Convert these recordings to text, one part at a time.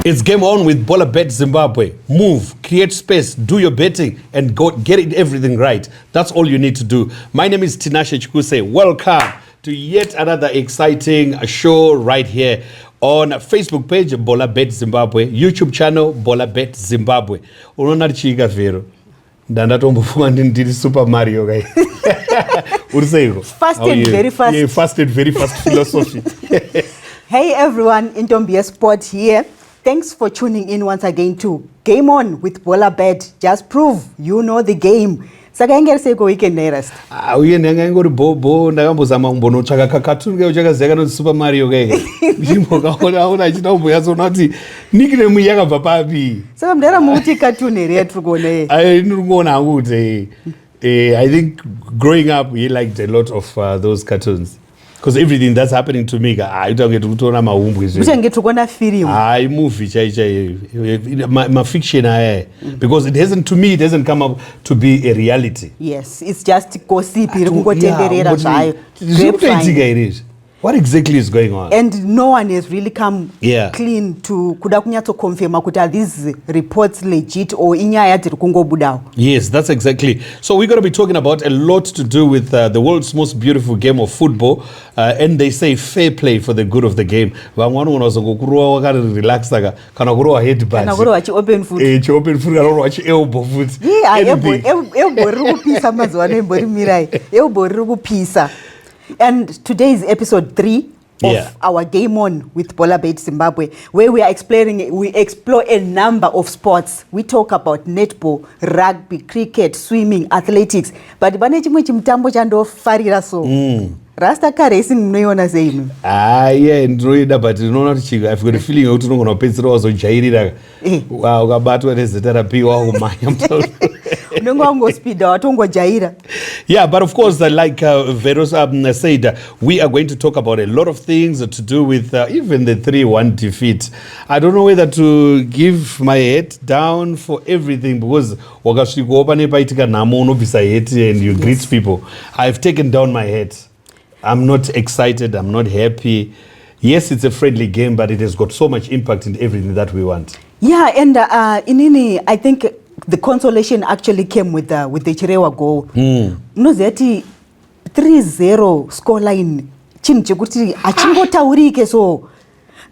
It's game on with Bolabet Zimbabwe. Move, create space, do your betting, and go get it everything right. That's all you need to do. My name is Tinashe Chikuse. Welcome to yet another exciting show right here on Facebook page Bolabet Zimbabwe, YouTube channel Bolabet Zimbabwe. Unaona chiga Vero. Ndandatombofunga ndiri Super Mario guy. Uriseiko? Fast and very fast. Yeah, fast and very fast philosophy. Hey everyone, Intombia Sport here. Thanks for tuning in once again to Game On with Bolabet. Just prove you know the game. Saka engeriseko weekend nearest. Uye ndangangori bobo ndakambozama kumbonotsvaka kakatuni kai uchakaziva kanoti Super Mario kai. Ndimbokaona achitomboyatsona kuti nickname yakabva papi. Saka mudara muti cartoon here tiri kuona. Ndiri kuona hangu kuti I think growing up we liked a lot of those cartoons. Because everything that's happening to me, I don't get to know my womb. We don't get to go film. I movie, my fiction, because it hasn't, to me, it hasn't come up to be a reality. Yes, it's just gossip. What exactly is going on? And no one has really come clean to confirm are these reports legit or inyaya. Yes, that's exactly. So we're going to be talking about a lot to do with the world's most beautiful game of football, and they say fair play for the good of the game. Relax, open foot. Elbow foot. And today is episode 3 of our Game On with Bolabet Zimbabwe, where we explore a number of sports. We talk about netball, rugby, cricket, swimming, athletics. But Rasta car racing mnoiona same. Yeah, ndroida but unoona kuti chika I've got a feeling kuti unogona kupedzera wazojairira. Wow, ukabatwa nezitherapy wakumanya. Yeah, but of course, like Veronica said, we are going to talk about a lot of things to do with even the 3-1 defeat. I don't know whether to give my head down for everything because and you greet people. I've taken down my head. I'm not excited. I'm not happy. Yes, it's a friendly game, but it has got so much impact in everything that we want. Yeah, and Inini, I think the consolation actually came with the Chirewa goal. No, that 3-0 scoreline. So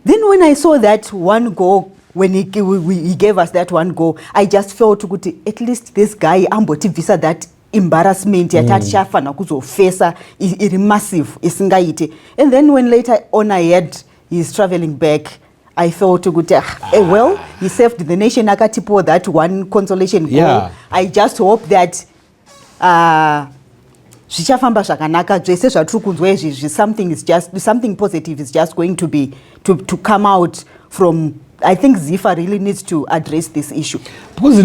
then when I saw that one goal, when he gave us that one goal, I just felt at least this guy amboti visa that embarrassment yatachafana kuzofesa is massive isingaite. And then when later on I heard he's traveling back, I felt good. Well, he saved the nation akatipo that one consolation goal. Yeah. I just hope that something positive is just going to be to come out from. I think Zifa really needs to address this issue. Because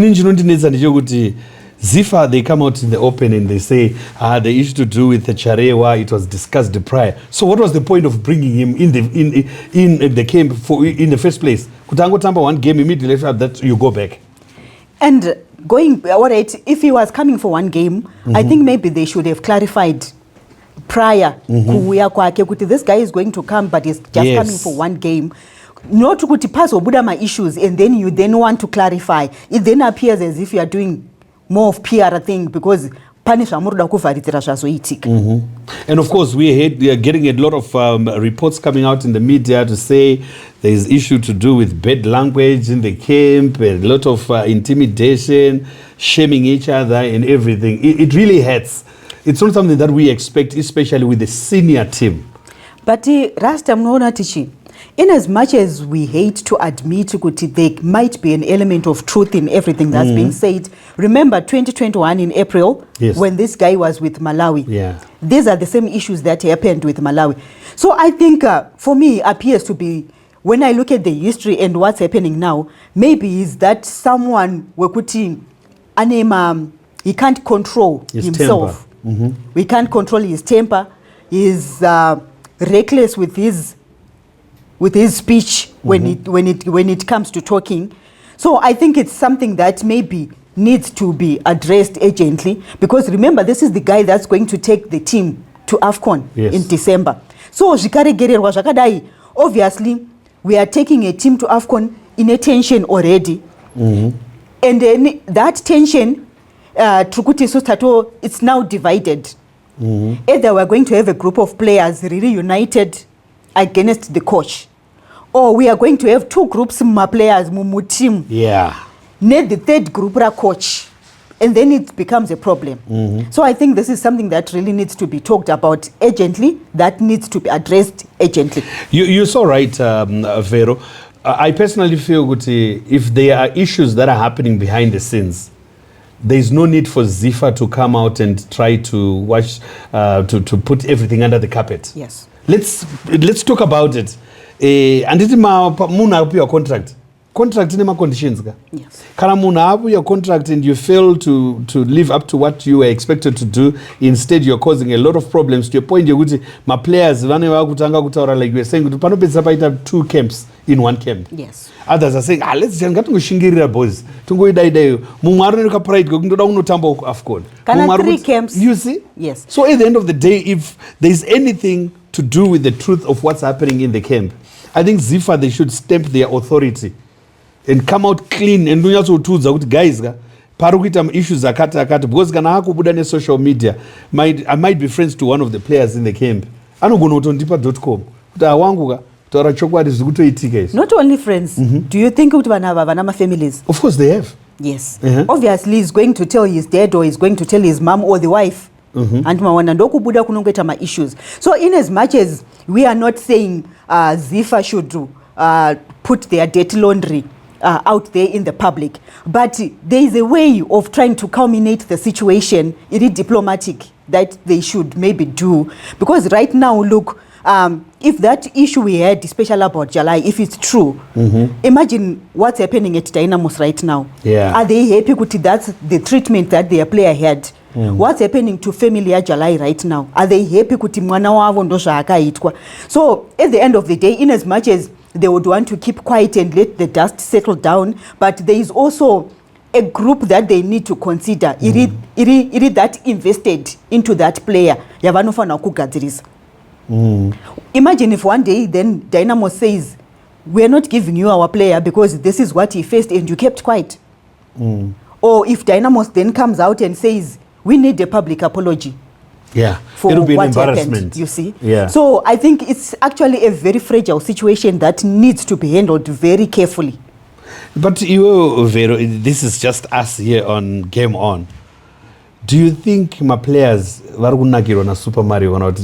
Zifa, they come out in the open and they say the issue to do with the Charewa, it was discussed prior. So what was the point of bringing him in the camp in the first place? Kutango Tamba one game immediately after that you go back. And going, all right, if he was coming for one game, I think maybe they should have clarified prior. This guy is going to come, but he's just coming for one game. Not to pass or Budama issues, and then you want to clarify. It then appears as if you are doing more of PR thing because and of course we are getting a lot of reports coming out in the media to say there is issue to do with bad language in the camp, a lot of intimidation, shaming each other and everything. It really hurts. It's not something that we expect, especially with the senior team. But Rastam Nona Tichi, in as much as we hate to admit there might be an element of truth in everything that's being said, remember 2021 in April, when this guy was with Malawi. Yeah. These are the same issues that happened with Malawi. So I think for me appears to be, when I look at the history and what's happening now, maybe is that someone he can't control himself. We can't control his temper. He's reckless with his speech when it comes to talking. So I think it's something that maybe needs to be addressed urgently, because remember, this is the guy that's going to take the team to AFCON in December. So obviously we are taking a team to AFCON in a tension already. And then that tension, it's now divided. Either we're going to have a group of players really united against the coach, or we are going to have two groups of players mumu team. Need the third group coach. And then it becomes a problem. So I think this is something that really needs to be talked about urgently, that needs to be addressed urgently. You're so right, Vero. I personally feel that if there are issues that are happening behind the scenes, there's no need for Zifa to come out and try to watch, to put everything under the carpet. Yes. Let's talk about it. And it's your contract. Contract in my conditions. Yes. Kana munhu apuya contract and you fail to live up to what you were expected to do. Instead, you're causing a lot of problems to a point yokuti my players vane vakutanga kutaura like you were saying kuti panopedzisa paita 2 camps in 1 camp. Yes. Others are saying let's just ngatingoshingirira boys. Tungoidaidayo. Mumwe arinoka pride kundoda kunotamba AFCON. Kana 3 camps. You see? Yes. So at the end of the day, if there's anything to do with the truth of what's happening in the camp, I think Zifa, they should stamp their authority and come out clean and unyatsotudza kuti guys pari kuita issues akati because kana akubuda ne-social media I might be friends to one of the players in the camp anogona kutondipa .com kuti awangu taura chokwadi zviri kutoitika izvi. Not only friends. Do you think kuti vanhu ava vana ma-families? Of course they have. Yes. Obviously he's going to tell his dad or he's going to tell his mom or the wife. And mawana ndokubuda kunongeta ma-issues. So in as much as we are not saying Zifa should put their dirty laundry out there in the public, but there is a way of trying to culminate the situation, it is diplomatic, that they should maybe do. Because right now, look, if that issue we had, especially about Jalai, if it's true, imagine what's happening at Dynamos right now. Are they happy with that's the treatment that their player had? What's happening to family ya Jalai right now? Are they happy kuti mwana wavo ndo zvakaitwa? So at the end of the day, in as much as they would want to keep quiet and let the dust settle down, but there is also a group that they need to consider. It is that invested into that player. Yavanofana kugadzirisa. Imagine if one day then Dynamo says, we're not giving you our player because this is what he faced and you kept quiet. Or if Dynamo then comes out and says, we need a public apology. For it'll be an what embarrassment. Happened, you see? So I think it's actually a very fragile situation that needs to be handled very carefully. But you, Vero, this is just us here on Game On. Do you think my players varukunakirwa na Super Mario or not?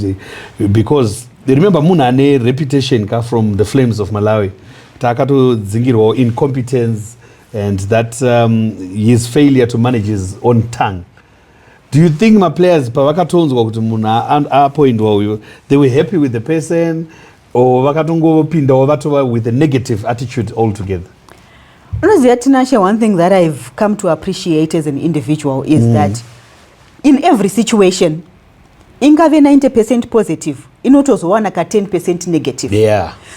Because remember Muna ane reputation from the Flames of Malawi. Takato zingirwa incompetence and that his failure to manage his own tongue. Do you think my players pavakatonzwa kuti munhu apoindwa they were happy with the person or vakatongopindawo vatova with a negative attitude altogether? Honestly, Tinashe, one thing that I've come to appreciate as an individual is that in every situation, ingave 90% positive, inotozowana ka 10% negative.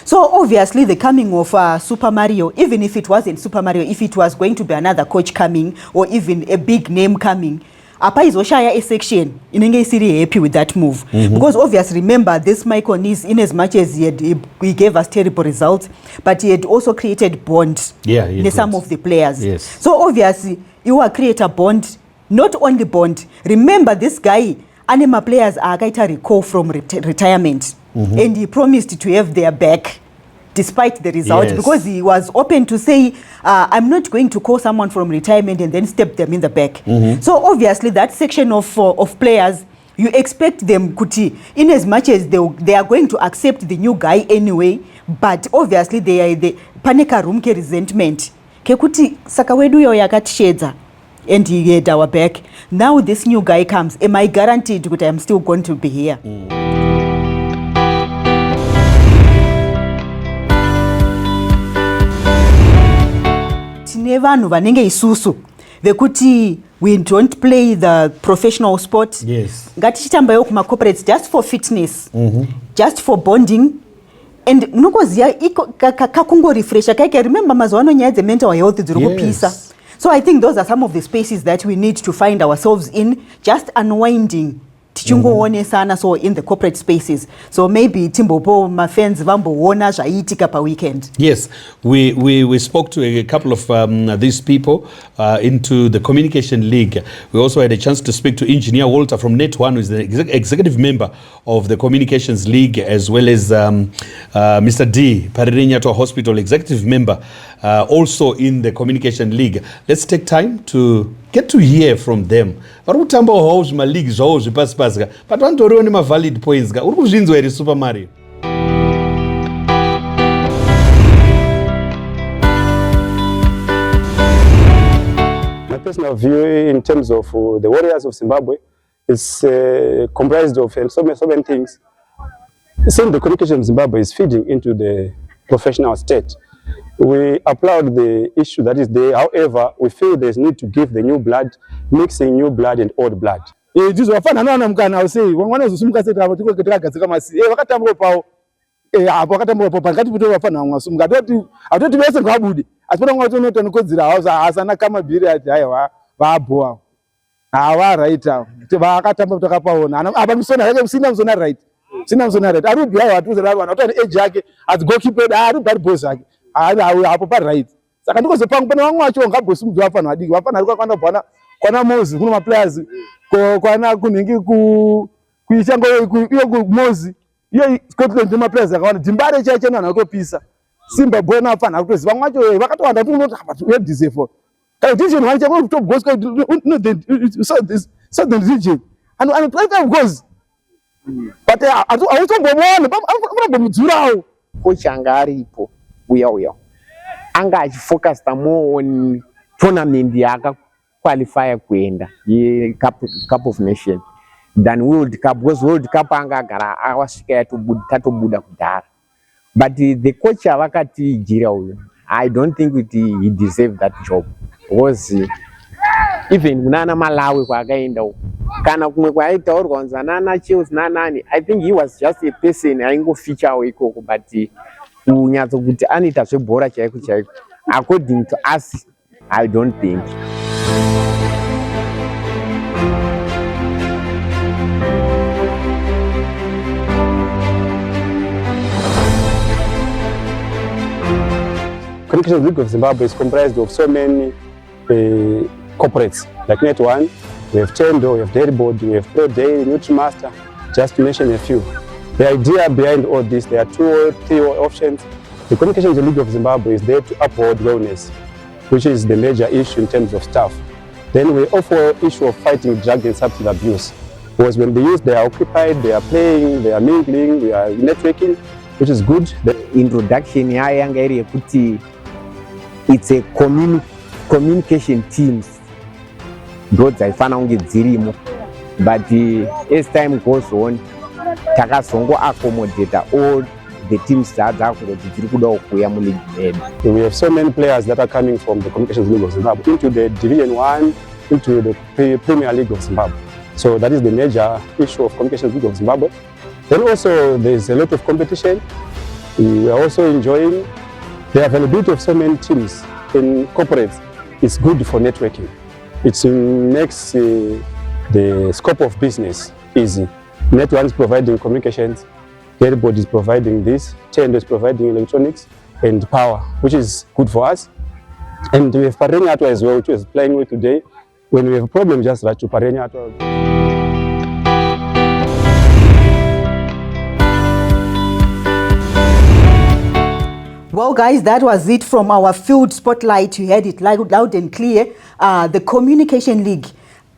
So obviously the coming of Super Mario, even if it wasn't Super Mario, if it was going to be another coach coming or even a big name coming, Apa is Oshaya a section in Inge happy with that move. Because obviously remember this Michael Nis, in as much as he gave us terrible results, but he had also created bonds in some of the players. So obviously you will create a bond, not only bond. Remember this guy, anima players are going to recall from retirement and he promised to have their back despite the result because he was open to say I'm not going to call someone from retirement and then step them in the back. So obviously that section of players, you expect them kuti, in as much as they are going to accept the new guy anyway, but obviously they are the panika room ke resentment ke kuti sakawedu yo yakatishedza and he had our back. Now this new guy comes, am I guaranteed that I'm still going to be here? Vanhu vanenge isusu vekuti we don't play the professional sport. Ngatichitambayo kuma corporates just for fitness, just for bonding, and munokoziya kakungorefresha kaike. Remember mazuva nyaya dzemental health dziri kupisa. So I think those are some of the spaces that we need to find ourselves in, just unwinding tichingoonesana so in the corporate spaces, so maybe timbopo mafans vamboona zvaiitika paweekend. Yes, we spoke to a couple of these people into the Communication League. We also had a chance to speak to Engineer Walter from Net One, who is the executive member of the Communications League, as well as Mr. D Paririnyato Hospital, executive member, also in the Communication League. Let's take time to get to hear from them. Varutamba house ma league zvawo zvepasi pasi ka, but vantoriwo nema valid points ka. Uri kuzvinzwa here Super Mario? My personal view in terms of the Warriors of Zimbabwe is comprised of so many things. Since the communication of Zimbabwe is feeding into the professional state, we applaud the issue that is there. However, we feel there's need to give the new blood, mixing new blood and old blood. This was fun. I know say one of the Sumka said, I will take a Gazamasi. I don't know Gabudi. I don't want to know to go to the house as an Akamabiri at Iowa, Baboa. Our right now. Tabakatamo to Capone. I'm so I have seen them on that right. Sinam's on that. I would be out to the one, not an jacket as goalkeeper. I don't that Bosag. I will have a right. So I can go to Punk, but I want you on Cabos to Japan. I think I've got Kwana Moses, who my players, Kwana Kuningi, Kuishango Mosi. Here Scotland to my players. I want Zimbabwe Church and I go Pisa. Simba Bona fan, I was one watch away. What I don't know what to say for. I teach you how to go to Bosco. So the region. And I try to goes. But I also go on. Coach Angaripo, we are. Anga focused more on tournament yaka qualifier kuenda ye cup of nation than World Cup, because World Cup anga gara awasika to buda kudara. But the coach avakati jira, I don't think he deserved that job, because even Nana Malawi kwakaenda kana kumwe kwaita organs nana chills nanani, I think he was just a person aingo feature ikoko, but unyatso kuti anita zvebhora chaiko chaiko. According to us, I don't think. Communication League of Zimbabwe is comprised of so many corporates, like Net One, we have Tendo, we have Dairyboard, we have Pro Day, NutriMaster, just to mention a few. The idea behind all this, there are two or three options. The Communications League of Zimbabwe is there to uphold wellness, which is the major issue in terms of staff. Then we offer issue of fighting drug and substance abuse, because when they use, they are occupied, they are playing, they are mingling, they are networking, which is good. The introduction yanga area kuti it's a communication teams. Those I found on dzirimo, but as time goes on, takasongo accommodate all the teams that are we have so many players that are coming from the Communications League of Zimbabwe into the Division 1, into the Premier League of Zimbabwe. So that is the major issue of Communications League of Zimbabwe. Then also there's a lot of competition. We are also enjoying the availability of so many teams in corporates. It's good for networking. It makes the scope of business easy. Net One is providing communications, Everybody is providing this, Tendo is providing electronics and power, which is good for us. And we have Parenyato as well, which is playing with today. When we have a problem, just write to Parenyato. Well, guys, that was it from our field spotlight. You heard it loud and clear. The Communication League.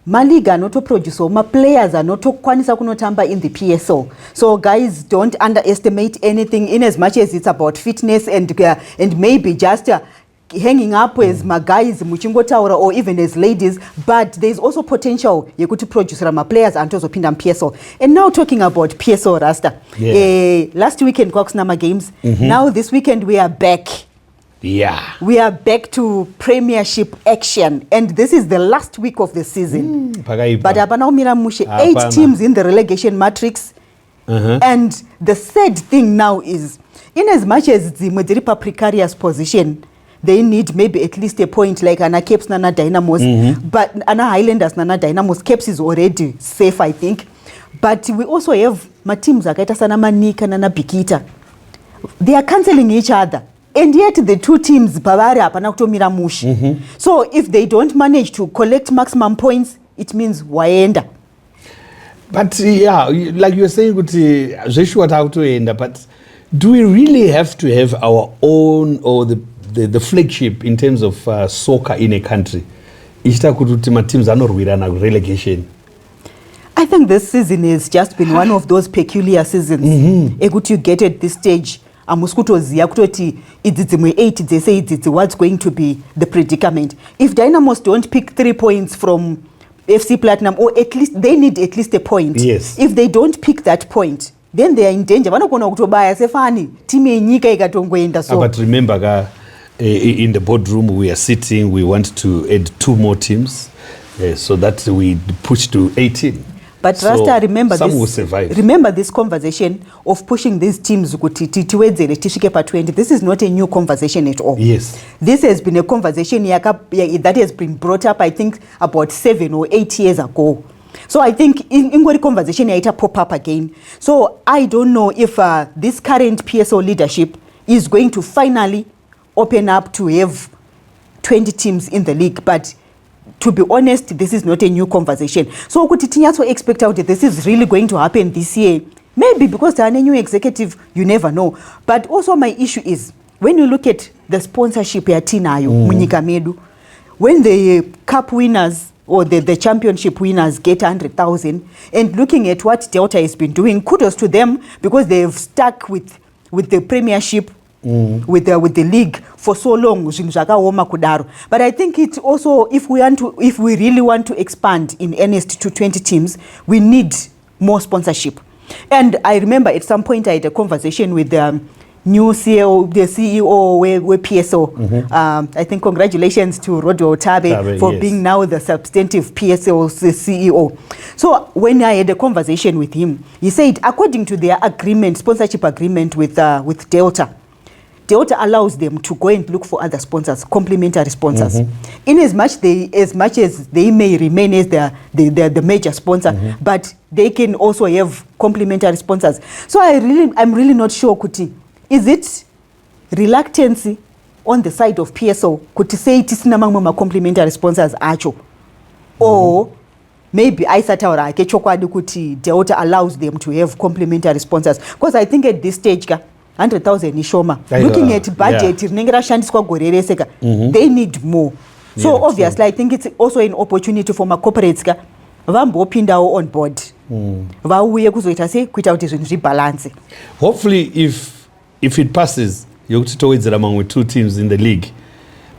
Maliga noto producer, ma players are noto kwanisa kunotamba in the PSO. So guys, don't underestimate anything in as much as it's about fitness and maybe just hanging up with my guys muchingotaura or even as ladies, but there's also potential yekuti producer ma players antozo pinda PSO. And now talking about PSO Rasta. Yeah. Last weekend Cox Nama games. Now this weekend we are back. Yeah. We are back to Premiership action, and this is the last week of the season. But Abanaumira Mushe, 8 teams in the relegation matrix. And the third thing now is, in as much as the Moderipa precarious position, they need maybe at least a point like Anna Capes Nana Dynamos, but Anna Highlanders Nana Dynamos Capes is already safe, I think. but we also have mateams akaita sana Manika nana Bikita. They are cancelling each other. And yet the two teams pavari hapana kutomira mushe. So if they don't manage to collect maximum points, it means waenda. But yeah, like you were saying, but do we really have to have our own or the flagship in terms of soccer in a country? Teams are not relegation. I think this season has just been one of those peculiar seasons. You get at this stage, amuskutoziya kutoti idzidzimwe 8 they say it's what's going to be the predicament. If Dynamos don't pick 3 points from FC Platinum, or at least they need at least a point. Yes. If they don't pick that point, then they are in danger. Vanogona kutobaya sefani team yenyika ikatongoenda so. But remember, in the boardroom we are sitting, we want to add 2 more teams so that we push to 18. But So Rasta, remember some this. will survive. Remember this conversation of pushing these teams tiwedzere tishike pa 20. This is not a new conversation at all. Yes. This has been a conversation that has been brought up, I think, about 7 or 8 years ago. So I think in conversation yaita pop up again. So I don't know if this current PSO leadership is going to finally open up to have 20 teams in the league, but to be honest, this is not a new conversation. So Kutitinyaso expect out that this is really going to happen this year. Maybe because there are a new executive, you never know. But also my issue is, when you look at the sponsorship ya Tinayo, Munyika Medu, when the cup winners or the championship winners get 100,000, and looking at what Delta has been doing, kudos to them, because they've stuck with the premiership, with the league for so long. But I think it also, if we really want to expand in earnest to 20 teams, we need more sponsorship. And I remember at some point I had a conversation with the new CEO, the CEO with PSO. I think congratulations to Rodo Tabe for being now the substantive PSO CEO. So when I had a conversation with him, he said according to their agreement, sponsorship agreement with Delta allows them to go and look for other sponsors, complementary sponsors. In as much as they may remain as the major sponsor, but they can also have complementary sponsors. So I'm really not sure, Kuti, is it reluctance on the side of PSO Kuti say it is namangoma complementary sponsors acho, or maybe I sataura kechokwadi Kuti Delta allows them to have complementary sponsors, because I think at this stage 100,000 ishoma. Looking at budget, they need more. So obviously, I think it's also an opportunity for my corporates on board. Hopefully, if it passes, you're towards among with 2 teams in the league,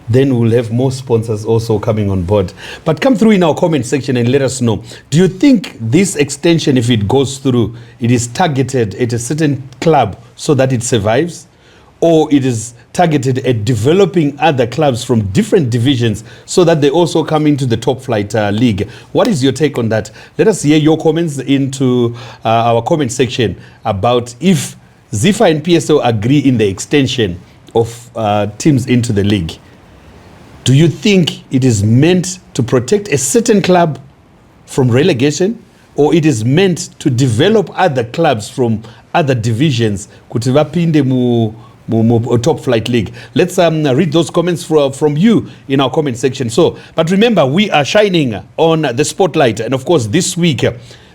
then we'll have more sponsors also coming on board. But come through in our comment section and let us know. Do you think this extension, if it goes through, it is targeted at a certain club so that it survives? Or it is targeted at developing other clubs from different divisions so that they also come into the top flight league? What is your take on that? Let us hear your comments into our comment section about if ZIFA and PSO agree in the extension of teams into the league. Do you think it is meant to protect a certain club from relegation, or it is meant to develop other clubs from other divisions kuti vapinde mu top flight league? Let's read those comments from you in our comment section. So, but remember, we are shining on the spotlight, and of course this week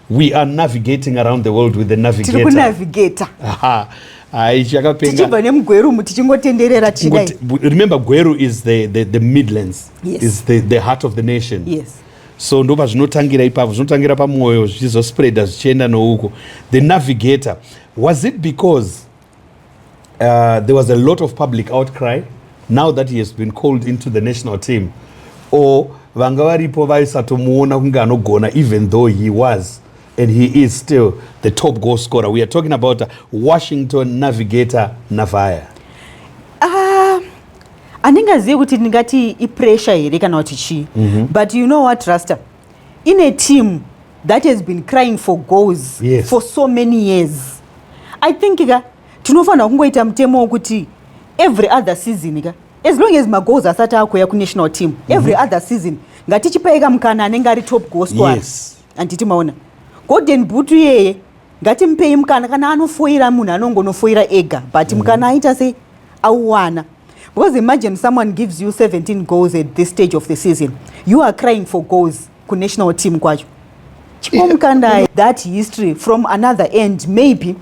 we are navigating around the world with the navigator. Remember, Gweru is the Midlands. Yes. Is the heart of the nation. Yes. So ndoba zvinotangira ipapo, zvinotangira pamwoyo zvichizospreada zvichienda nouko. The navigator, was it because there was a lot of public outcry now that he has been called into the national team, or vanga varipo vaisatomuona kunge anogona even though he was and he is still the top goal scorer? We are talking about Washington Navigator Navaya. Andingazivi kuti ndingati ipressure here kana kuti chi. But you know what, Rasta? In a team that has been crying for goals for so many years, I think tinofana kungoita mutemo wokuti every other season as long as magoals asati akuya ku national team, every other season ngatichipaika mukana anenge ari top goal scorer. Anditi maona. golden boot yeye ngatimpei mukana kana anofoira munhu anongonofoira ega but mukana aita sei auwana. Because imagine someone gives you 17 goals at this stage of the season, you are crying for goals ku national team kwacho. Chipomukanda that history from another end, maybe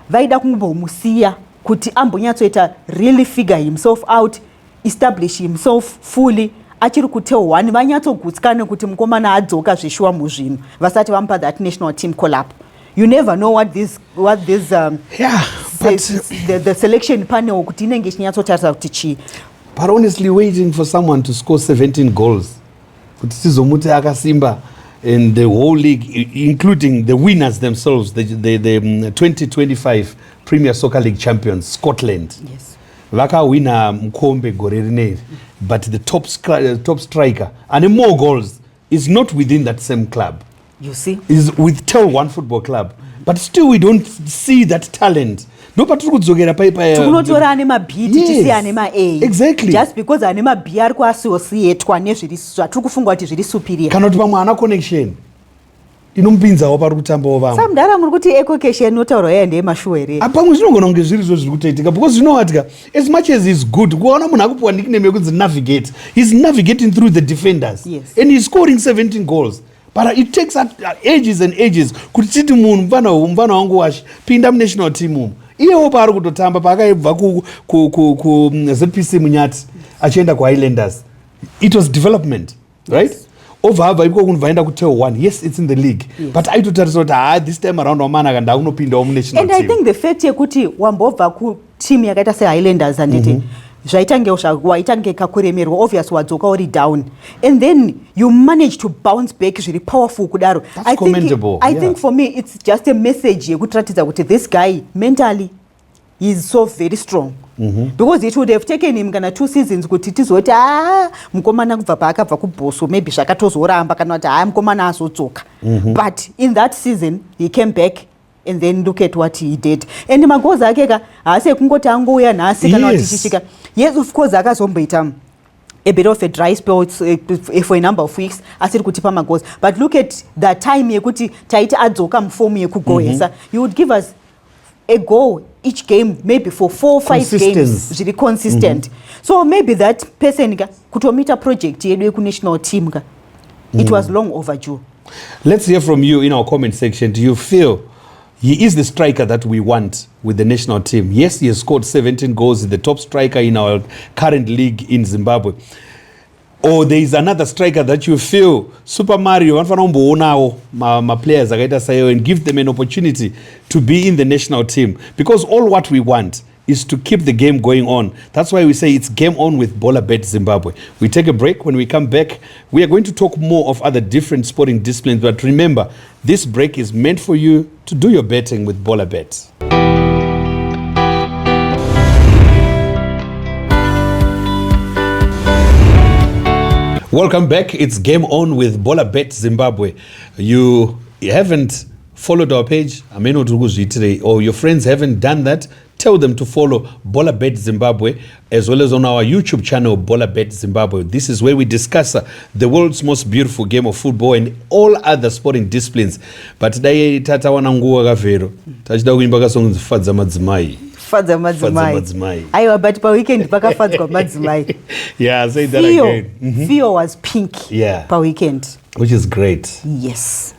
vaida kumbomusiya kuti ambonyatsoita really figure himself out, establish himself fully. Achiri kutewa one vanyatsogutsikana kuti mukomana adzoka zveshuwa muzvinhu vasati vamupa that national team call up. You never know what this the selection panel kuti inenge chinyatsotarisa kuti chi. But honestly, waiting for someone to score 17 goals kuti tizomuti akasimba in the whole league, including the winners themselves, the 2025 Premier Soccer League champions, Scotland. Yes. Vakawina mkombe gore rineri, but the top striker and more goals is not within that same club. You see? Is with Tel One Football Club. But still we don't see that talent. No patiri kudzokera paipa. Tikunotora ane mabhi tichisi ane ma-A. Exactly. Just because ane mabhi ari kuassociatwa nezviri zvatiri kufunga kuti zviri superior. Kana kuti pamwe ana connection inomupinzawo pari kutambawo vamwe. Samudara muri kuti equation notaura yeye ndeyemashuwa here. Pamwe zvinogona kunge zviri zvo zviri kutoitika because you know what, as much as he's good, kuona munhu akupiwa nickname yekunzi navigate, he's navigating through the defenders. Yes. And he's scoring 17 goals. But it takes ages and ages kuti titi munhu mufana wangu washi pinda munational team umu. Iyewo paari kutotamba paakaibva ku ZPC Munyati achienda kuHighlanders. It was development, right? Yes. Ovabva iko kunhu vaenda ku Tel One. Yes, it's in the league. Yes. But aitotarisa kuti this time around wamanaka ndaunopindawo munational team. And I think the fact yekuti wambobva ku team yakaita seHighlanders anditi zvaitange kakuremerwa, obviously wadzoka uri down and then you manage to bounce back zviri powerful kudaro. That's commendable. I think for me it's just a message yekuratidza kuti this guy mentally is so very strong. Because it would have taken him kana 2 seasons kuti tizoti mukomana kubva paakabva kuBoso maybe zvakatozoramba kana kuti mukomana azodzoka. But in that season he came back and then look at what he did. And magoals ake ka haasi ekungoti angouya nhasi kana kuti chichika. Yes, of course akazomboita a bit of a dry spell for a number of weeks asiri kutipa magoals. But look at the time yekuti taiti adzoka mufomu yekugohesa. You would give us a goal each game maybe for 4 or 5 games zviri consistent. So maybe that person ka kutomita project yedu yeku national team ka it was long overdue. Let's hear from you in our comment section. Do you feel he is the striker that we want with the national team? Yes, he has scored 17 goals, the top striker in our current league in Zimbabwe. Or there is another striker that you feel Super Mario vanofana kumboonawo ma players akaita sayo and give them an opportunity to be in the national team, because all what we want is to keep the game going on. That's why we say it's game on with Bolabet Zimbabwe. We take a break. When we come back, we are going to talk more of other different sporting disciplines. But remember, this break is meant for you to do your betting with Bolabet. Welcome back. It's game on with Bolabet Zimbabwe. You haven't followed our page, or your friends haven't done that, tell them to follow Bolabet Zimbabwe as well as on our YouTube channel Bolabet Zimbabwe. This is where we discuss the world's most beautiful game of football and all other sporting disciplines. But today tata wananguwa kavero tachida kuimba kasongo fadza madzimai. Fadza madzimai. Aiwa, but pa weekend pakafadzwa madzimai. Yeah, say that again. Fio was pink pa weekend, which is great. Yes.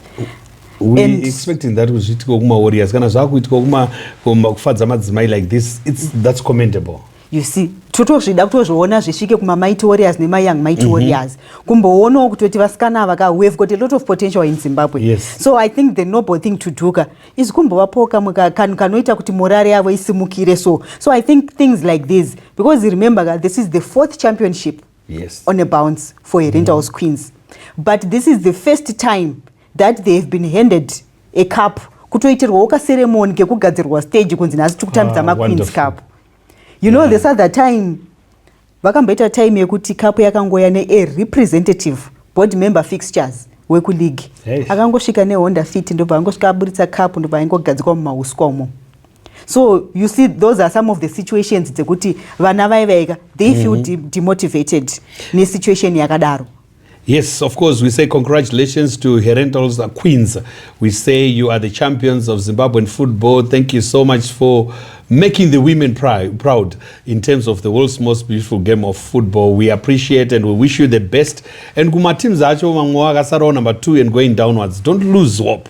We expecting that we should go kuma Warriors. Kana zvakuitwa kuma kufadza madzimai like this, that's commendable. You see, totozvida kutozviona zvisvike kuma Mighty Warriors nema Young Mighty Warriors. Kumboonawo kutoti vasikana vaka we've got a lot of potential in Zimbabwe. Yes. So I think the noble thing to do is kumbovapoka kanoita kuti morale yavo isimukire. So I think things like this, because remember this is the 4th championship on a bounce for Herentals Queens. But this is the first time that they've been handed a cup kutoitirwa oka ceremony kekugadzirwa stage kunzi nhasi tikutambidza maQueens Cup. You know, this other time vakamboita time yekuti cup yakangoya ne representative board member fixtures weku league. Akangosvika neHonda Fit ndobva angosvika aburitsa cup ndobva angogadzikwa mumauswa umo. So you see, those are some of the situations dzekuti vana vaivaika they feel demotivated ne situation yakadaro. Yes, of course, we say congratulations to Herentals Queens. We say you are the champions of Zimbabwean football. Thank you so much for making the women proud in terms of the world's most beautiful game of football. We appreciate and we wish you the best. And kuma teams acho number 2 and going downwards. Don't lose hope.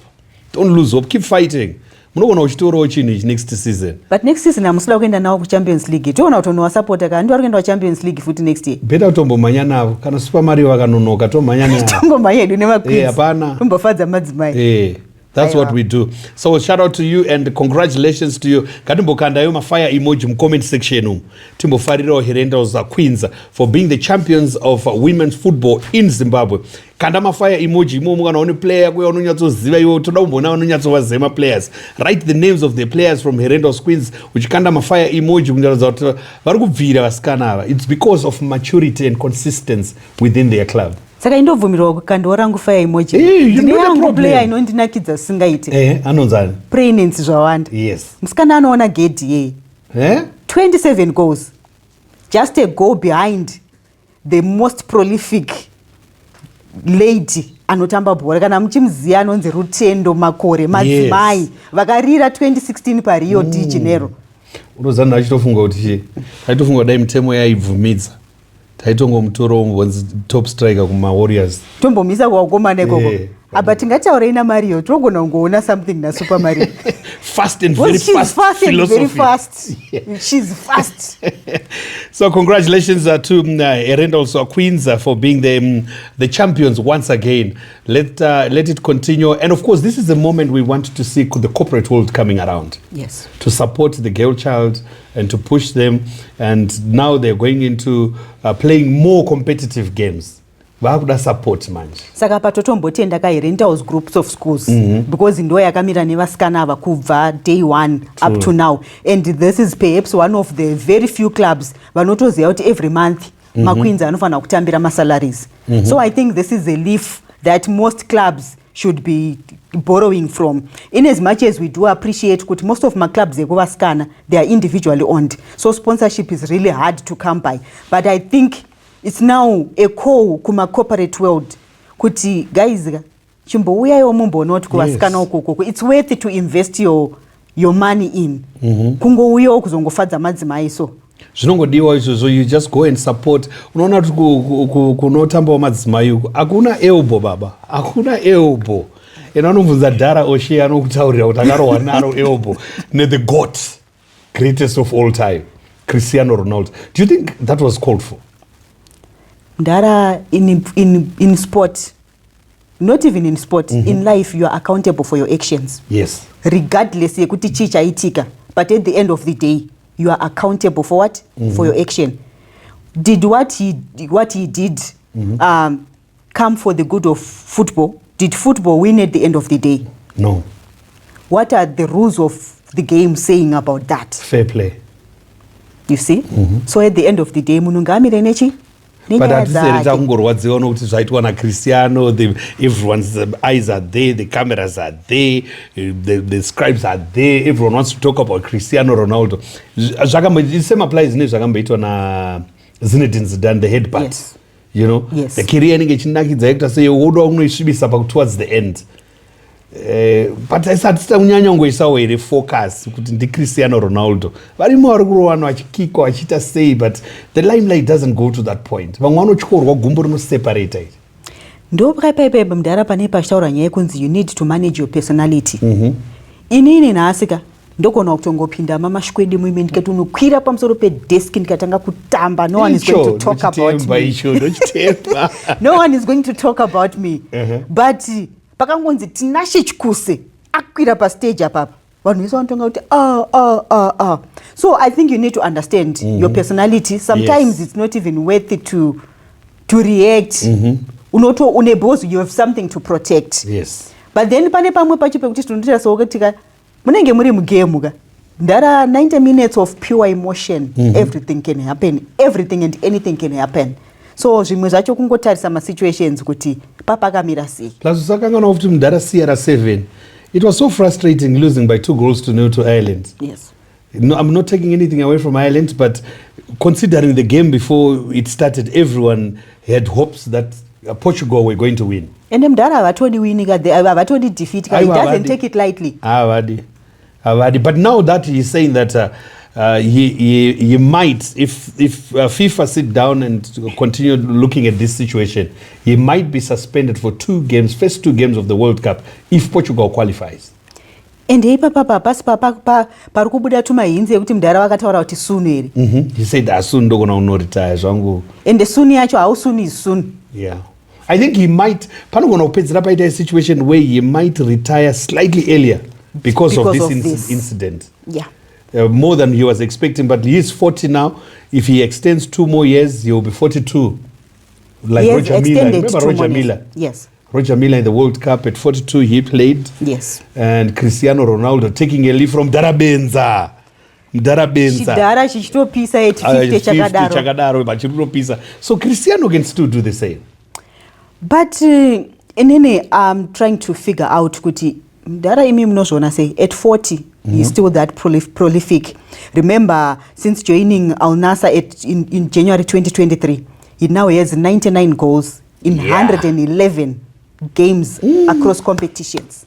Don't lose hope. Keep fighting. Munoona uchitoro chini next season. But next season amusila kuenda nawo ku Champions League. Tiona kuti no support ka ndo kuenda ku Champions League futi next year. Beta tombo manyana kana Super Mario vakanonoka to manyana. Tombo mayedu ne makwins. Hapana. Tombofadza madzimai. That's what we do. So shout out to you and congratulations to you. Katimbokanda yo mafire emoji mu comment section. Timbofariro Herentals Queens for being the champions of women's football in Zimbabwe. Kanda mafire emoji mo mukana one player kwe unonyatsoziva iwo toda kumbona unonyatsovazema players. Write the names of the players from Herentals Queens which kanda mafire emoji kunyaradza kuti vari kubvira vasikana ava. It's because of maturity and consistency within their club. Saka indobvumirwa kukanda rangu fire emoji. Ndine yangu player inondinakidza singaite. Anonzani? Pregnancy zvawanda. Yes. Musikana anoona gate ye. 27 goals. Just a goal behind the most prolific lady anotamba bhora kana muchimziya anonzi Rutendo Makore madzimai vakarira 2016 paRio de Janeiro. Unozana achitofunga kuti aitofunga dai mutemo yaibvumidza. Taitongo mutoro wanzi top striker kuma Warriors. Tombomisa kwa ukoma ikoko. Aba tingataura ina Mario togona ngoona something na Super Mario. Fast and very fast. Fast and very fast. Yeah. She's fast. So congratulations to Herentals Queens for being the champions once again. Let it continue. And of course, this is the moment we want to see the corporate world coming around. Yes. To support the girl child and to push them. And now they're going into playing more competitive games. Vakuda support manje. Saka patotombotenda ka Herentals groups of schools because ndo yakamira nevasikana ava kubva day 1 up to now, and this is perhaps one of the very few clubs vanotoziva kuti every month maqueens anofana kutambira masalaries. So I think this is a leaf that most clubs should be borrowing from, in as much as we do appreciate kuti most of my clubs ekuvasikana they are individually owned, so sponsorship is really hard to come by. But I think it's now a call kuma corporate world kuti guys chimbouyayo mumbona kuti kuvasikana ukoko it's worth it to invest your money in. Kungouyawo kuzongofadza madzimai so zvinongodiwa izvozvo, you just go and support. Unoona kuti kunotambawo madzimai uko hakuna elbow baba, hakuna elbow. And anomubvunza Dhara Oshe anokutaurira kuti akarohwa naro elbow the GOAT, greatest of all time, Cristiano Ronaldo. Do you think that was called for? Dhara in sport, not even in sport, in life you are accountable for your actions. Yes. Regardless yekuti chi chaitika, but at the end of the day you are accountable for what? For your action. Did what he did come for the good of football? Did football win at the end of the day? No. What are the rules of the game saying about that? Fair play. You see? So at the end of the day munungamire nechi? But hatiseri kungorwadziwa nokuti zvaitwa naCristiano, everyone's eyes are there, the cameras are there, the scribes are there, everyone wants to talk about Cristiano Ronaldo. The same applies nezvakamboitwa na Zinedine Zidane, the head part. Yes. You know? Yes. The career inenge ichinakidza yekuita sei woda unoisvibisa towards the end. But asati kunyanya ngoisawo here focus kuti ndiCristiano Ronaldo. Varimo vari kurowana vachikikwa vachiita sei, but the limelight doesn't go to that point. Vamwe vanotyorwa gumbo rinoseparata iri. Ndo pakaipa mudhara pane pachitaura nyaya yekunzi you need to manage your personality. Inini nhasika ndogona kutongopinda mamashkwedi muime ndikati unokwira pamusoro pedesk ndikatanga kutamba. No one is going to talk about me. No one is going to talk about me. But pakangonzi Tinashe Chikuse akwira pastage apapa vanhu vese vanotonga kuti so I think you need to understand your personality. Sometimes it's not even worth it to react. Unoto unebozi, you have something to protect. Yes. But then pane pamwe pacho pekuti tinotira sokutika munenge muri mugame ka ndara 90 minutes of pure emotion. Everything can happen, everything and anything can happen. So zvimwe zvacho kungotarisa masituations kuti papakamira sei. Plus usakangana kuti mudhara CR7 it was so frustrating losing by 2-0 to Ireland. Yes. No, I'm not taking anything away from Ireland, but considering the game before it started, everyone had hopes that Portugal were going to win. And Mdara havatodi winning, havatodi defeat. He doesn't take it lightly. Avadi. But now that he's saying that he might, if FIFA sit down and continue looking at this situation, he might be suspended for first two games of the World Cup if Portugal qualifies. And he parikubuda tumahinzi ekuti Mdara vakataura kuti soon eri. He said as soon ndogona unoretire zvangu. And the soon yacho, how soon is soon? Yeah. I think he might, panogona upedzera paita a situation where he might retire slightly earlier because of this incident. Yeah. More than he was expecting, but he is 40 now. If he extends 2 more years, he will be 42. Like Roger Miller. Remember Roger Miller? Yes. Roger Miller in the World Cup at 42, he played. Yes. And Cristiano Ronaldo taking a leave from Darabenza. Chidara chichitopisa at 50 chakadaro. Chakadaro. So Cristiano can still do the same. But inene, I'm trying to figure out kuti Mdara imi mnozona say at 40 he's still that prolific. Remember, since joining Al Nassr in January 2023, he now has 99 goals in 111 games across competitions.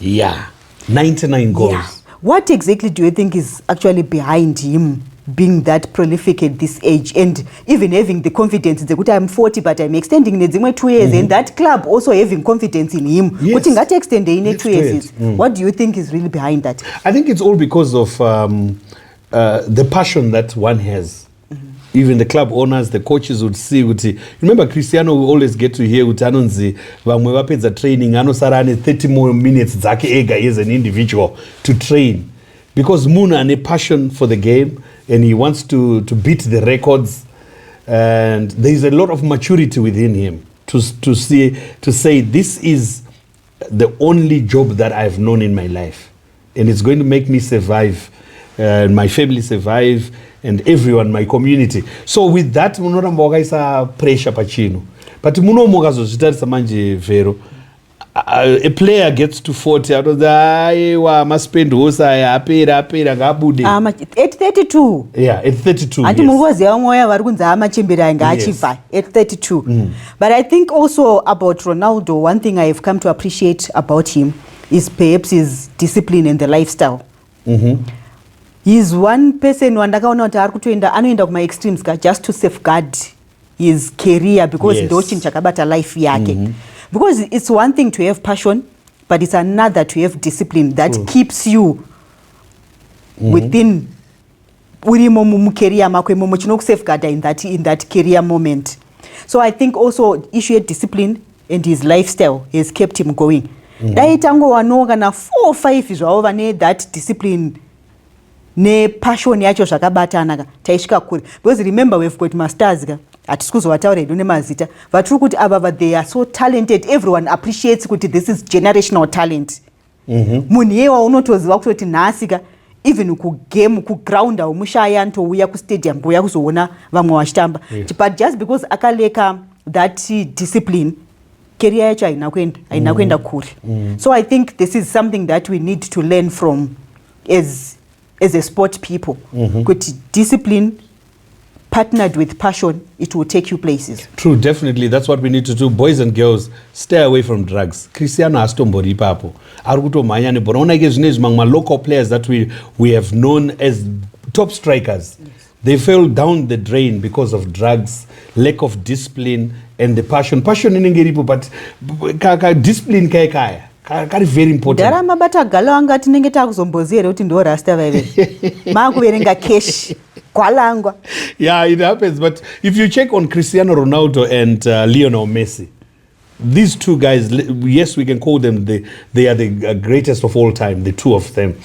Yeah, 99 goals. Yeah. What exactly do you think is actually behind him being that prolific at this age and even having the confidence that I'm 40 but I'm extending the 2 years and that club also having confidence in him? Yes. What extend in 2 years? What do you think is really behind that? I think it's all because of the passion that one has. Even the club owners, the coaches would see. Remember, Cristiano will always get to hear Utanonzi, vamwe vapedza training, anosara ane 30 more minutes dzake ega as an individual to train. Because Muna has a passion for the game and he wants to beat the records. And there is a lot of maturity within him to say this is the only job that I've known in my life. And it's going to make me survive, my family survive, and everyone, my community. So with that, munoramba wakaisa pressure pachino. But munomoka zozvitarisa manje Vero. A player gets to 40, out of the must spend apera ngabude. At 32. Yeah, at 32. At 32. But I think also about Ronaldo, one thing I have come to appreciate about him is perhaps his discipline and the lifestyle. He's one person who anoenda kuma extremes just to safeguard his career because ndochinja kabata life yake. Because it's one thing to have passion, but it's another to have discipline that keeps you within career safeguard in that career moment. So I think also issue discipline and his lifestyle has kept him going. Daitango wanoga na 4 or 5 is over that discipline. Ne passion yacho zvakabatana taisvika kure because remember we've got masters atisikuzoataura edu nemazita vatiri kuti ava they are so talented, everyone appreciates kuti this is generational talent. Munhu yewa unotoziva kuti nhasika even kugame kuground umushaya antouya kustadium kuuya kuzoona vamwe vachitamba but just because akaleka that discipline career yacho haina kuenda kure. So I think this is something that we need to learn from as a sport people. Good discipline partnered with passion, it will take you places. True, definitely. That's what we need to do. Boys and girls, stay away from drugs. Cristiano astombori papo. Arukuto mayane borona geznes mangma local players that we have known as top strikers. They fell down the drain because of drugs, lack of discipline and the passion. Passion in ngeripo but discipline kaya. Very important. Dara mabata galo angati nenge takuzombozera kuti ndo rasta vaive. Makuverenga cash. Kwalangwa. Yeah, it happens. But if you check on Cristiano Ronaldo and Lionel Messi, these two guys, yes, we can call them they are the greatest of all time, the two of them,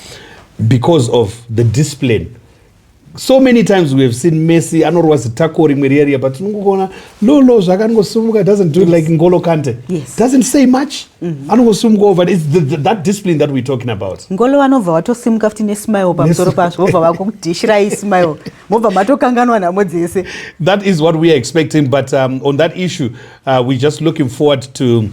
because of the discipline. So many times we have seen Messi, I know it was a tackle in the area, but Lolo Zagango doesn't do it like N'Golo Kante. Yes. Doesn't say much. But it's that discipline that we're talking about. Ngolo anova wato simuka ftine smile pamusoro paso ova vakudishira ismile. Mova matokanganwa namodzese. That is what we are expecting, but on that issue, we're just looking forward to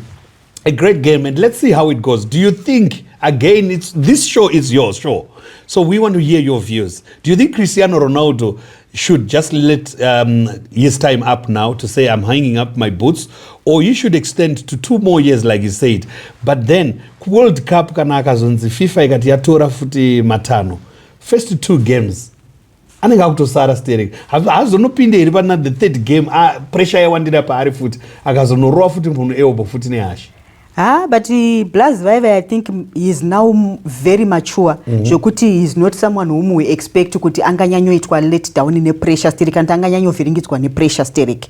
a great game and let's see how it goes. Do you think Again, this show is your show. So we want to hear your views. Do you think Cristiano Ronaldo should just let his time up now to say, I'm hanging up my boots? Or you should extend to 2 more years, like you said. But then, World Cup kanaka zonzi, FIFA ikati yatora futi matano. First 2 games. Anenge akutosara steering. Hazonopinde iri pana the 3rd game, pressure yawandira paari futi. Akazonorova futi munhu eobo futi nehashi. But Blas Viva, I think he is now very mature. Jokuti is not someone whom we expect kuti anganyanyo itwa let down in a pressure steering and anganyanyo viringitwa ne pressure steering.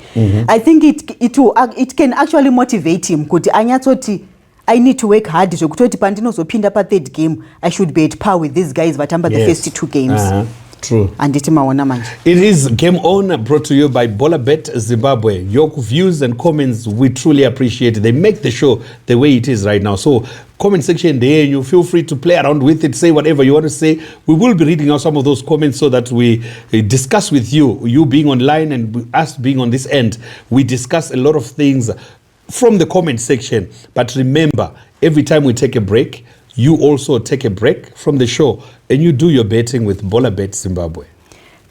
I think it can actually motivate him kuti anyatsoti I need to work hard zvekutoti pandinozopinda pa 3rd game I should be at par with these guys vatamba the first 2 games. True. Anditi maona manje. It is Game On, brought to you by Bolabet Zimbabwe. Your views and comments we truly appreciate. They make the show the way it is right now. So comment section there, you feel free to play around with it, say whatever you want to say. We will be reading out some of those comments so that we discuss with you being online and us being on this end. We discuss a lot of things from the comment section. But remember, every time we take a break, you also take a break from the show and you do your betting with Bolabet Zimbabwe.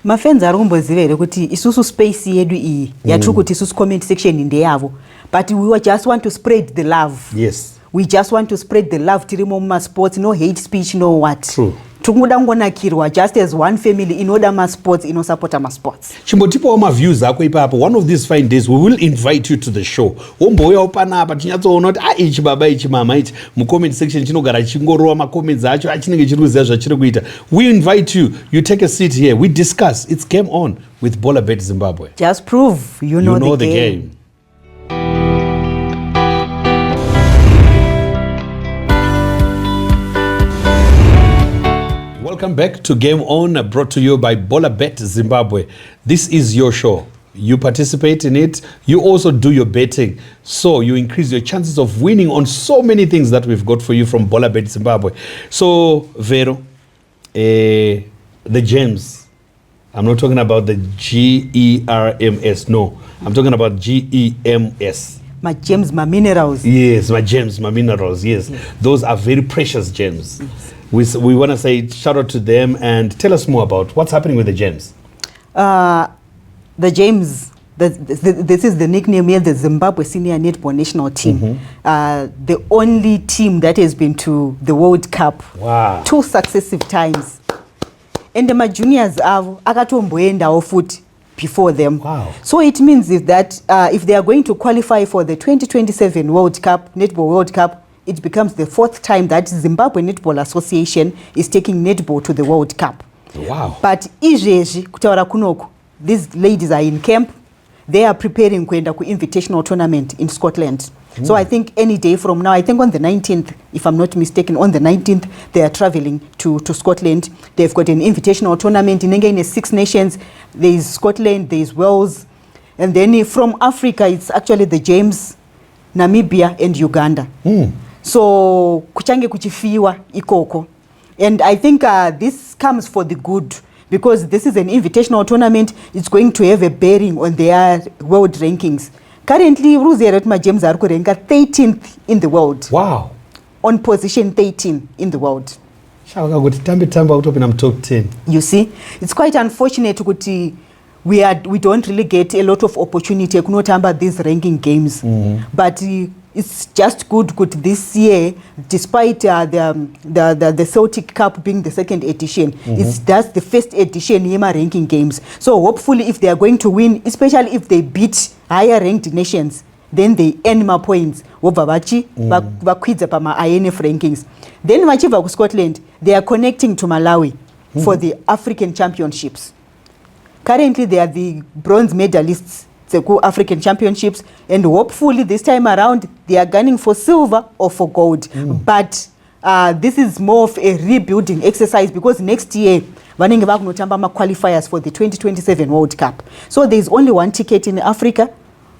Mafenza arumboziva here kuti isusu space yedu iyi yatiri kuti isusu comment section ndeyavo, but we just want to spread the love. Yes. We just want to spread the love tirimo mumasports, no hate speech, no what. True. Tikuda ngonakirwa just as one family inoda masports, inosupporta masports. Chimbotipawo maviews ako ipapo. One of these fine days we will invite you to the show. Wombouya panapa tinyatsoona kuti ichi baba ichi mama ichi mucomment section chinogara chingorowa macomments acho achinenge chirikuziva zvachiri kuita. We invite you. You take a seat here. We discuss. It's Game On with Bolabet Zimbabwe. Just prove you know the game. Welcome back to Game On, brought to you by Bolabet Zimbabwe. This is your show. You participate in it. You also do your betting. So you increase your chances of winning on so many things that we've got for you from Bolabet Zimbabwe. So, Vero, the gems. I'm not talking about the GERMS. No, I'm talking about GEMS. My gems, my minerals. Yes, my gems, my minerals. Yes. Those are very precious gems. Yes. We want to say shout out to them and tell us more about what's happening with the gems. The gems, this is the nickname here, the Zimbabwe Senior Netball National Team. The only team that has been to the World Cup 2 successive times. And the juniors have akatomboendawo futhi before them. Wow. So it means that if they are going to qualify for the 2027 World Cup, Netball World Cup, it becomes the 4th time that Zimbabwe Netball Association is taking netball to the World Cup. Wow. But izvezvi kutaura kunoku, these ladies are in camp. They are preparing kuenda ku invitational tournament in Scotland. So I think any day from now, I think on the 19th, if I'm not mistaken, on the 19th, they are traveling to Scotland. They've got an invitational tournament in 6 nations. There is Scotland, there is Wales. And then from Africa, it's actually the James, Namibia, and Uganda. So kuchange kuchifiwa ikoko. And I think this comes for the good, because this is an invitational tournament. It's going to have a bearing on their world rankings. Currently, Ruzia James are ranked 13th in the world. Wow. On position 13 in the world. Top 10. You see, it's quite unfortunate kuti we don't really get a lot of opportunity kunotamba these ranking games. But it's just good this year, despite the Celtic Cup being the 2nd edition. That's the 1st edition Yema ranking games. So hopefully if they are going to win, especially if they beat higher ranked nations, then they earn more points. Vakwidza pama INF rankings. Then vachiva ku Scotland, they are connecting to Malawi for the African Championships. Currently they are the bronze medalists the African Championships, and hopefully this time around they are gunning for silver or for gold. But this is more of a rebuilding exercise, because next year vanenge vakunotamba qualifiers for the 2027 World Cup. So there is only 1 ticket in Africa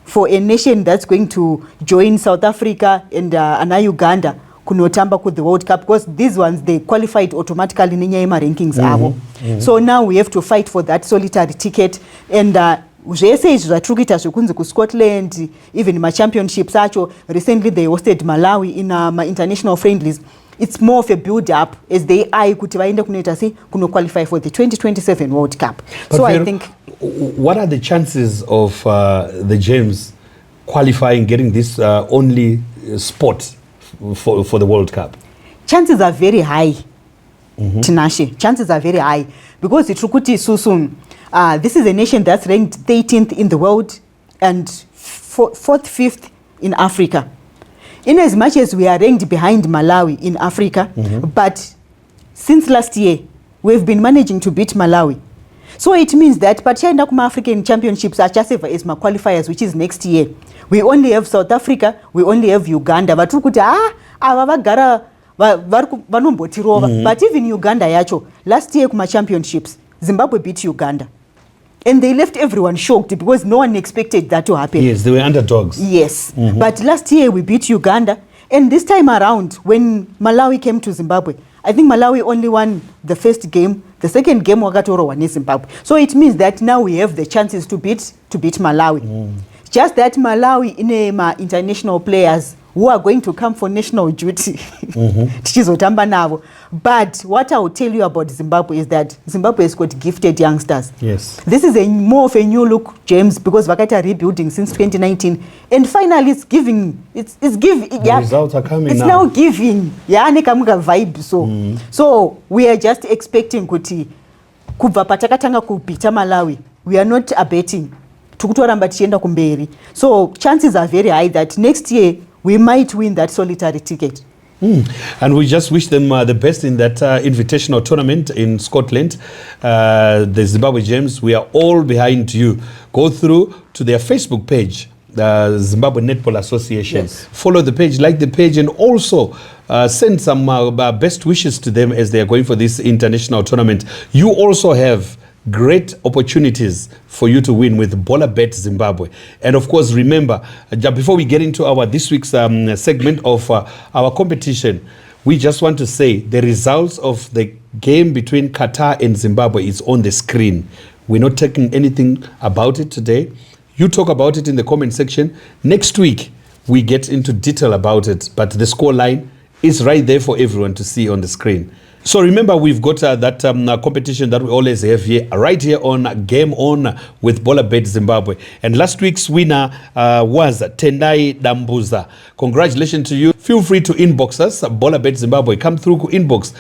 for a nation that's going to join South Africa and Uganda kunotamba ku the World Cup, because these ones they qualified automatically in Nyama rankings avo. So now we have to fight for that solitary ticket, and zvese izvi zvatiri kuita zvekunzi ku Scotland, even ma championships acho, recently they hosted Malawi in international friendlies. it's more of a build-up as they eye kuti vaende kunoita sei qualify for the 2027 World Cup. But So Vero, I think... what are the chances of the Gems qualifying, getting this only spot for the World Cup? Chances are very high, Tinashe. Chances are very high. Because Itrukuti Susun, this is a nation that's ranked 13th in the world and 4th, 5th in Africa. In as much as we are ranked behind Malawi in Africa, but since last year, we've been managing to beat Malawi. So it means that Pachaina Kuma African Championships are just as my qualifiers, which is next year. We only have South Africa, we only have Uganda. But even Uganda yacho, last year Kuma Championships, Zimbabwe beat Uganda. And they left everyone shocked because no one expected that to happen. Yes, they were underdogs. Yes. But last year we beat Uganda. And this time around, when Malawi came to Zimbabwe, I think Malawi only won the first game. The second game, Wagatoro won in Zimbabwe. So it means that now we have the chances to beat Malawi. Just that Malawi in international players who are going to come for national duty. But what I will tell you about Zimbabwe is that Zimbabwe has got gifted youngsters. Yes. This is more of a new look, James, because Vakata rebuilding since 2019. And finally it's giving, it's giving. The results are coming now. It's now giving. Vibe. So we are just expecting kuti kubva patakatanga kupita Malawi. We are not abating. So chances are very high that next year we might win that solitary ticket. And we just wish them the best in that invitational tournament in Scotland. The Zimbabwe Gems, we are all behind you. Go through to their Facebook page, the Zimbabwe Netball Association. Yes. Follow the page, like the page, and also send some best wishes to them as they are going for this international tournament. You also have great opportunities for you to win with Bolabet Zimbabwe. And of course, remember, before we get into our this week's segment of our competition, we just want to say the results of the game between Qatar and Zimbabwe is on the screen. We're not taking anything about it today. You talk about it in the comment section. Next week, we get into detail about it, but the scoreline is right there for everyone to see on the screen. So remember, we've got that competition that we always have here, right here on Game On with Bolabet Zimbabwe. And last week's winner was Tendai Dambuza. Congratulations to you. Feel free to inbox us, Bolabet Zimbabwe. Come through inbox.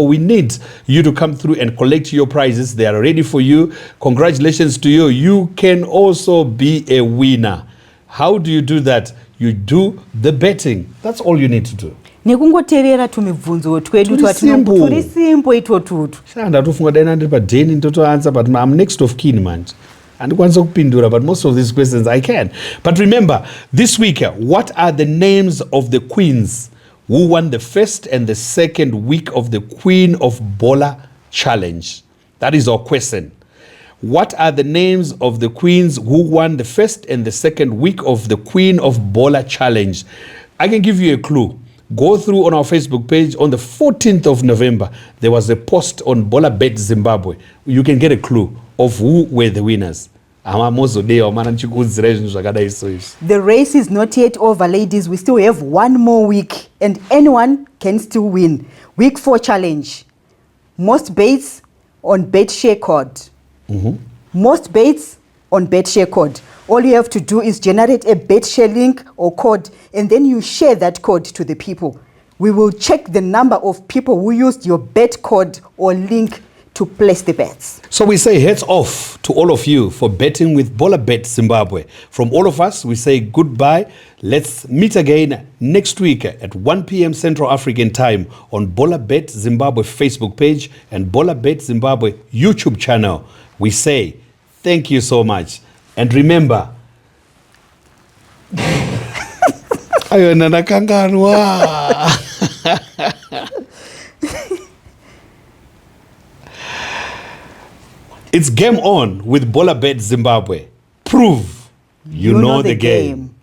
We need you to come through and collect your prizes. They are ready for you. Congratulations to you. You can also be a winner. How do you do that? You do the betting. That's all you need to do. Nekungoterera tumibvunzo twedu turi simple ito tutu. Shanda tofunga dai ndiri padheni ndoto answer, but I'm next of kin man. Andikwanisa kupindura, but most of these questions I can. But remember, this week, what are the names of the queens who won the first and the second week of the Queen of Bola Challenge? That is our question. What are the names of the queens who won the first and the second week of the Queen of Bola Challenge? I can give you a clue. Go through on our Facebook page on the 14th of November. There was a post on Bolabet Zimbabwe. You can get a clue of who were the winners. The race is not yet over, ladies. We still have one more week and anyone can still win. Week 4 challenge. Most bets on BetShare code. Most bets on BetShare code. All you have to do is generate a BetShare link or code, and then you share that code to the people. We will check the number of people who used your bet code or link to place the bets. So we say hats off to all of you for betting with Bolabet Zimbabwe. From all of us, we say goodbye. Let's meet again next week at 1 p.m. Central African time on Bolabet Zimbabwe Facebook page and Bolabet Zimbabwe YouTube channel. We say thank you so much. And remember, it's game on with Bolabet Zimbabwe. Prove you know the game.